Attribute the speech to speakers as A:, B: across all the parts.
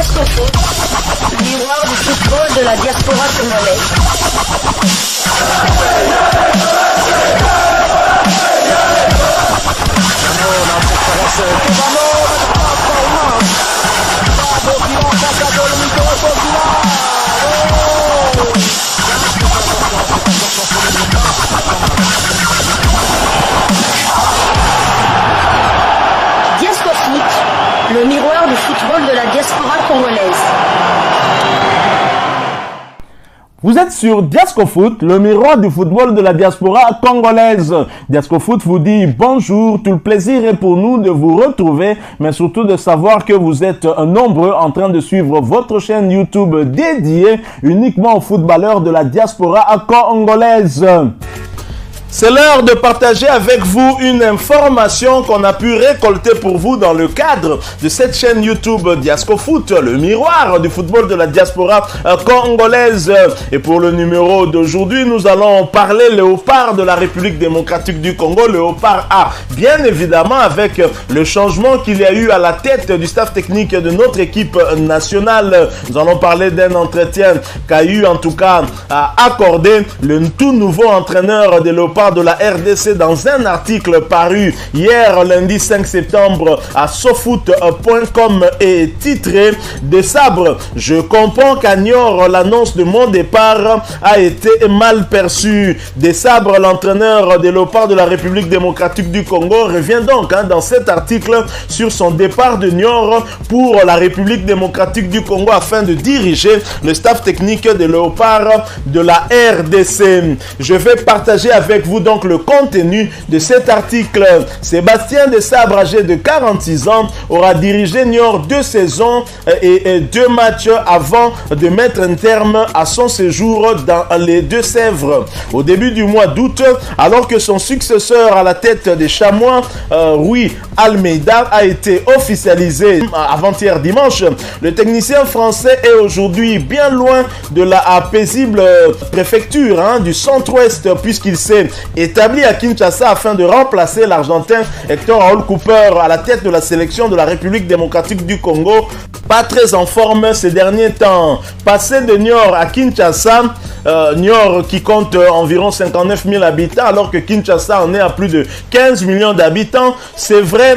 A: Diasco Foot, miroir du football de la diaspora congolaise. Diasco Foot, le miroir du football de la diaspora congolaise.
B: Vous êtes sur Diasco Foot, le miroir du football de la diaspora congolaise. Diasco Foot vous dit bonjour, tout le plaisir est pour nous de vous retrouver, mais surtout de savoir que vous êtes nombreux en train de suivre votre chaîne YouTube dédiée uniquement aux footballeurs de la diaspora congolaise. C'est l'heure de partager avec vous une information qu'on a pu récolter pour vous dans le cadre de cette chaîne YouTube Diasco Foot, le miroir du football de la diaspora congolaise. Et pour le numéro d'aujourd'hui, nous allons parler léopard de la République démocratique du Congo, léopard A. Bien évidemment, avec le changement qu'il y a eu à la tête du staff technique de notre équipe nationale, nous allons parler d'un entretien qu'a eu en tout cas accordé le tout nouveau entraîneur des léopards de la RDC dans un article paru hier lundi 5 septembre à sofoot.com et titré « Des sabres, je comprends qu'à Niort, l'annonce de mon départ a été mal perçue. » Des sabres, l'entraîneur des léopards de la République démocratique du Congo, revient donc dans cet article sur son départ de Niort pour la République démocratique du Congo afin de diriger le staff technique des léopards de la RDC. Je vais partager avec vous donc le contenu de cet article. Sébastien Desabre, âgé de 46 ans, aura dirigé Niort 2 saisons et 2 matchs avant de mettre un terme à son séjour dans les Deux-Sèvres. Au début du mois d'août, alors que son successeur à la tête des Chamois, Rui Almeida, a été officialisé avant-hier dimanche, le technicien français est aujourd'hui bien loin de la paisible préfecture du centre-ouest puisqu'il s'est établi à Kinshasa afin de remplacer l'Argentin Hector Raoul Cooper à la tête de la sélection de la République démocratique du Congo. Pas très en forme ces derniers temps. Passé de Niort à Kinshasa, Niort qui compte environ 59 000 habitants alors que Kinshasa en est à plus de 15 millions d'habitants. C'est vrai,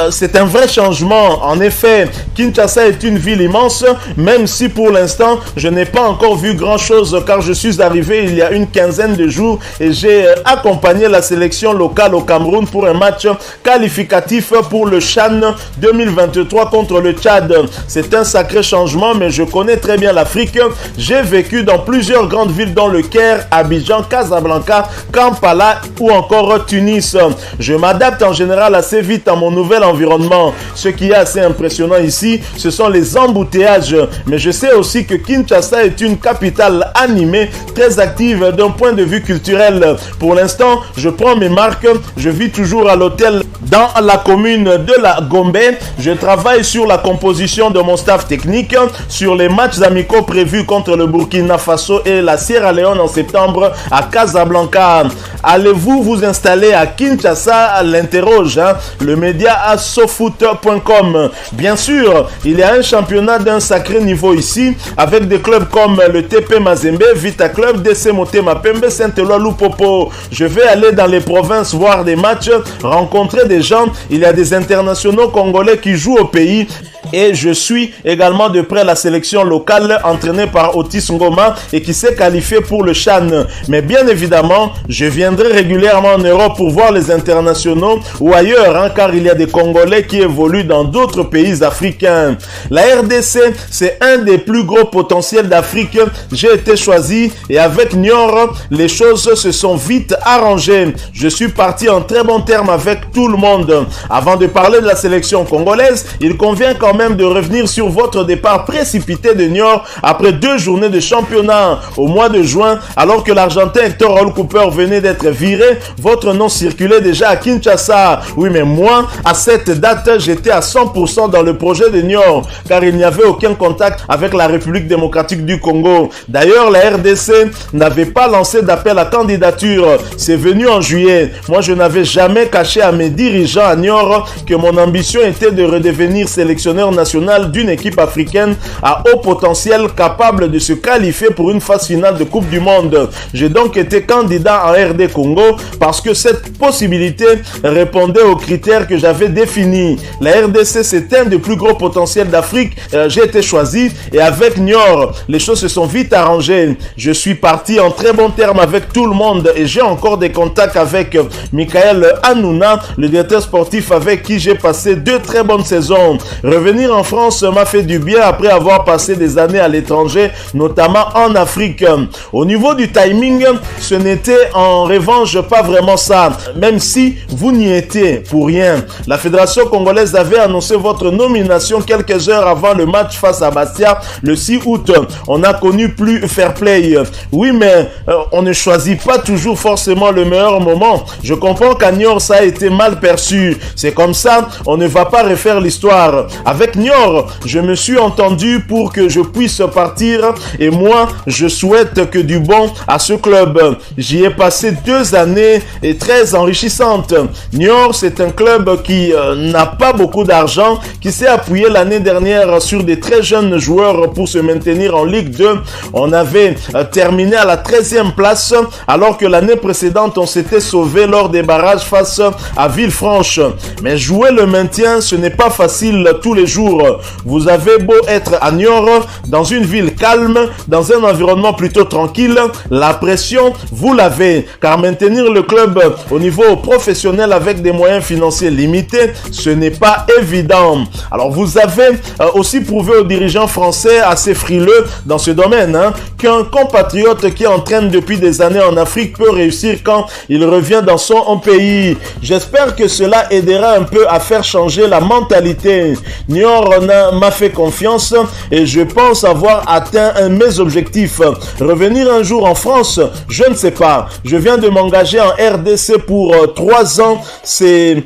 B: c'est un vrai changement. En effet, Kinshasa est une ville immense, même si pour l'instant je n'ai pas encore vu grand chose car je suis arrivé il y a une quinzaine de jours et j'ai accompagné la sélection locale au Cameroun pour un match qualificatif pour le CHAN 2023 contre le Tchad. C'est un sacré changement, mais je connais très bien l'Afrique. J'ai vécu dans plusieurs grandes villes dont le Caire, Abidjan, Casablanca, Kampala ou encore Tunis. Je m'adapte en général assez vite à mon nouvel environnement. Ce qui est assez impressionnant ici, ce sont les embouteillages. Mais je sais aussi que Kinshasa est une capitale animée, très active d'un point de vue culturel. Pour l'instant, je prends mes marques. Je vis toujours à l'hôtel dans la commune de la Gombe. Je travaille sur la composition de mon staff technique, sur les matchs amicaux prévus contre le Burkina Faso et la Sierra Leone en septembre à Casablanca. Allez-vous vous installer à Kinshasa? L'interroge le média à sofoot.com. Bien sûr, il y a un championnat d'un sacré niveau ici, avec des clubs comme le TP Mazembe, Vita Club, DC Motema Pembe, Saint-Éloi, Lupopo. Je vais aller dans les provinces voir des matchs, rencontrer des gens. Il y a des internationaux congolais qui jouent au pays. Et je suis également de près la sélection locale entraînée par Otis Ngoma et qui s'est qualifiée pour le CHAN. Mais bien évidemment, je viendrai régulièrement en Europe pour voir les internationaux ou ailleurs, car il y a des Congolais qui évoluent dans d'autres pays africains. La RDC, c'est un des plus gros potentiels d'Afrique. J'ai été choisi et avec Niort, les choses se sont vite arrangées. Je suis parti en très bon terme avec tout le monde. Avant de parler de la sélection congolaise, il convient quand même de revenir sur votre départ précipité de Niort après 2 journées de championnat au mois de juin, alors que l'Argentin Hector Raoul Cooper venait d'être viré. Votre nom circulait déjà à Kinshasa. Oui, mais moi, à cette date, j'étais à 100% dans le projet de Niort, car il n'y avait aucun contact avec la République démocratique du Congo. D'ailleurs, la RDC n'avait pas lancé d'appel à candidature. C'est venu en juillet. Moi, je n'avais jamais caché à mes dirigeants à Niort que mon ambition était de redevenir sélectionneur sélectionneur national d'une équipe africaine à haut potentiel capable de se qualifier pour une phase finale de Coupe du Monde. J'ai donc été candidat en RD Congo parce que cette possibilité répondait aux critères que j'avais définis. La RDC, c'est un des plus gros potentiels d'Afrique. J'ai été choisi et avec Niort, les choses se sont vite arrangées. Je suis parti en très bon terme avec tout le monde et j'ai encore des contacts avec Michael Hanouna, le directeur sportif avec qui j'ai passé 2 très bonnes saisons. Revenir en France m'a fait du bien après avoir passé des années à l'étranger, notamment en Afrique. Au niveau du timing, ce n'était en revanche pas vraiment ça, même si vous n'y étiez pour rien. La Fédération congolaise avait annoncé votre nomination quelques heures avant le match face à Bastia le 6 août. On a connu plus fair play. Oui, mais on ne choisit pas toujours forcément le meilleur moment. Je comprends qu'à Niort, ça a été mal perçu. C'est comme ça, on ne va pas refaire l'histoire. Avec Niort, je me suis entendu pour que je puisse partir et moi, je souhaite que du bon à ce club. J'y ai passé 2 années et très enrichissantes. Niort, c'est un club qui n'a pas beaucoup d'argent, qui s'est appuyé l'année dernière sur des très jeunes joueurs pour se maintenir en Ligue 2. On avait terminé à la 13e place alors que l'année précédente, on s'était sauvé lors des barrages face à Villefranche. Mais jouer le maintien, ce n'est pas facile tous les jours. Vous avez beau être à Niort, dans une ville calme, dans un environnement plutôt tranquille, la pression, vous l'avez. Car maintenir le club au niveau professionnel avec des moyens financiers limités, ce n'est pas évident. Alors vous avez aussi prouvé aux dirigeants français assez frileux dans ce domaine qu'un compatriote qui entraîne depuis des années en Afrique peut réussir quand il revient dans son pays. J'espère que cela aidera un peu à faire changer la mentalité. Niort m'a fait confiance et je pense avoir atteint mes objectifs. Revenir un jour en France, je ne sais pas. Je viens de m'engager en RDC pour 3 ans. C'est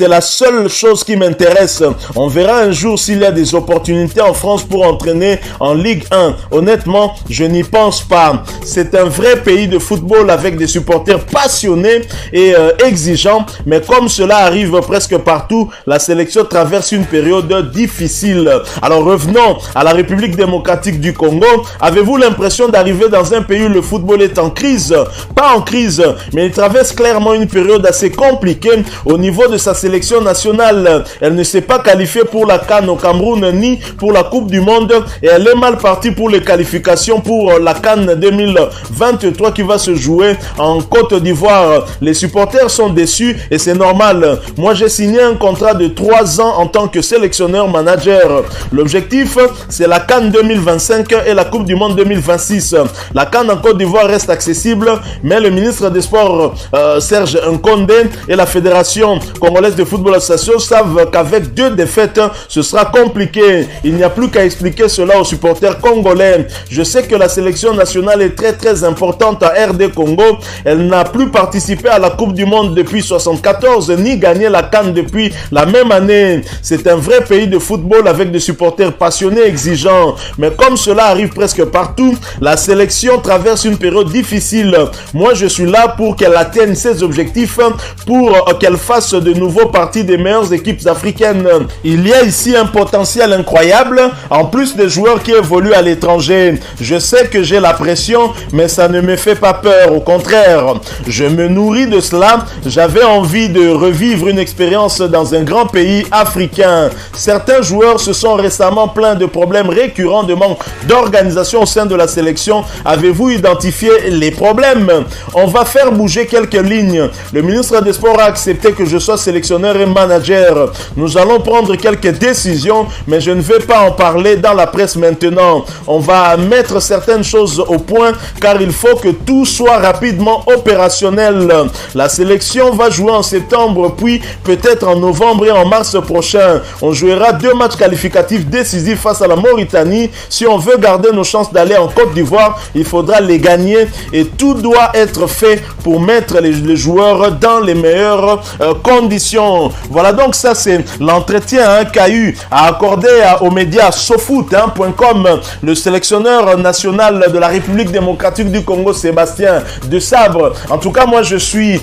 B: la seule chose qui m'intéresse. On verra un jour s'il y a des opportunités en France pour entraîner en Ligue 1. Honnêtement, je n'y pense pas. C'est un vrai pays de football avec des supporters passionnés et exigeants. Mais comme cela arrive presque partout, la sélection traverse une période difficile. Alors revenons à la République démocratique du Congo. Avez-vous l'impression d'arriver dans un pays où le football est en crise? Pas en crise, mais il traverse clairement une période assez compliquée au niveau de sa sélection nationale. Elle ne s'est pas qualifiée pour la CAN au Cameroun ni pour la Coupe du Monde et elle est mal partie pour les qualifications pour la CAN 2023 qui va se jouer en Côte d'Ivoire. Les supporters sont déçus et c'est normal. Moi, j'ai signé un contrat de 3 ans en tant que sélectionneur-manager. L'objectif, c'est la CAN 2025 et la Coupe du Monde 2026. La CAN en Côte d'Ivoire reste accessible, mais le ministre des Sports, Serge Nkonde, et la Fédération congolaise de football association savent qu'avec 2 défaites, ce sera compliqué. Il n'y a plus qu'à expliquer cela aux supporters congolais. Je sais que la sélection nationale est très importante à RD Congo. Elle n'a plus participé à la Coupe du Monde depuis 1974, ni gagné la CAN depuis la même année. C'est un vrai pays de football avec des supporters passionnés, exigeants. Mais comme cela arrive presque partout, la sélection traverse une période difficile. Moi, je suis là pour qu'elle atteigne ses objectifs, pour qu'elle fasse de nouveau partie des meilleures équipes africaines. Il y a ici un potentiel incroyable, en plus des joueurs qui évoluent à l'étranger. Je sais que j'ai la pression, mais ça ne me fait pas peur. Au contraire, je me nourris de cela. J'avais envie de revivre une expérience dans un grand pays africain. Certains joueurs se sont récemment plaints de problèmes récurrents de manque d'organisation au sein de la sélection. Avez-vous identifié les problèmes? On va faire bouger quelques lignes. Le ministre des Sports a accepté que je sois sélectionneur et manager. Nous allons prendre quelques décisions, mais je ne vais pas en parler dans la presse maintenant. On va mettre certaines choses au point car il faut que tout soit rapidement opérationnel. La sélection va jouer en septembre, puis peut-être en novembre et en mars prochain. On jouera 2 matchs qualificatifs décisifs face à la Mauritanie. Si on veut garder nos chances d'aller en Côte d'Ivoire, il faudra les gagner et tout doit être fait pour mettre les joueurs dans les meilleures conditions. Voilà, donc ça c'est l'entretien qu'a eu à accorder aux médias sofoot.com le sélectionneur national de la République démocratique du Congo, Sébastien Desabre. En tout cas, moi je suis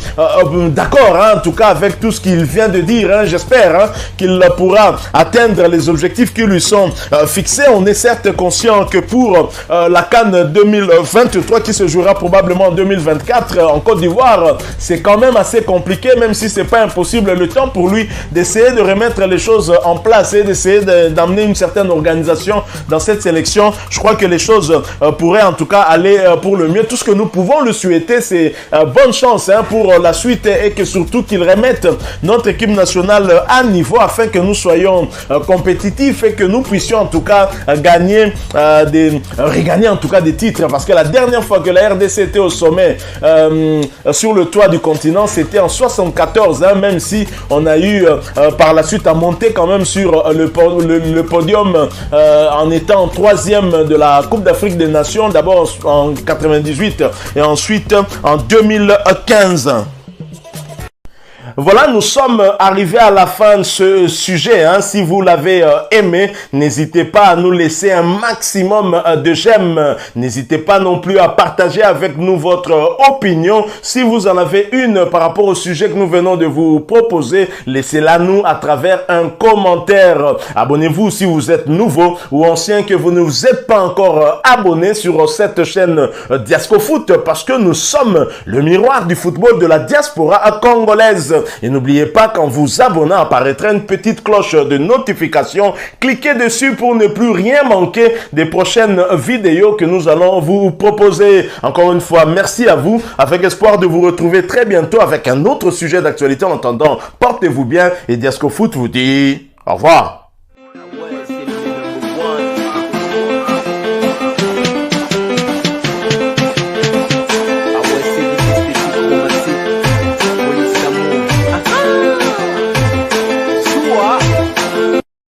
B: d'accord en tout cas avec tout ce qu'il vient de dire. J'espère qu'il pourra atteindre atteindre les objectifs qui lui sont fixés. On est certes conscient que pour la CAN 2023 qui se jouera probablement en 2024 en Côte d'Ivoire, c'est quand même assez compliqué, même si c'est pas impossible. Le temps pour lui d'essayer de remettre les choses en place et d'essayer d'amener une certaine organisation dans cette sélection. Je crois que les choses pourraient en tout cas aller pour le mieux. Tout ce que nous pouvons le souhaiter, c'est bonne chance pour la suite et que surtout qu'il remette notre équipe nationale à niveau afin que nous soyons compétitifs et que nous puissions en tout cas regagner en tout cas des titres, parce que la dernière fois que la RDC était au sommet sur le toit du continent, c'était en 74, même si on a eu par la suite à monter quand même sur le podium en étant troisième de la Coupe d'Afrique des Nations, d'abord en 98 et ensuite en 2015. Voilà, nous sommes arrivés à la fin de ce sujet. Si vous l'avez aimé, n'hésitez pas à nous laisser un maximum de j'aime. N'hésitez pas non plus à partager avec nous votre opinion. Si vous en avez une par rapport au sujet que nous venons de vous proposer, laissez-la nous à travers un commentaire. Abonnez-vous si vous êtes nouveau ou ancien, que vous ne vous êtes pas encore abonné sur cette chaîne Diascofoot, parce que nous sommes le miroir du football de la diaspora congolaise. Et n'oubliez pas qu'en vous abonnant apparaîtra une petite cloche de notification. Cliquez dessus pour ne plus rien manquer des prochaines vidéos que nous allons vous proposer. Encore une fois, merci à vous, avec espoir de vous retrouver très bientôt avec un autre sujet d'actualité. En attendant, portez-vous bien et Diascofoot vous dit au revoir.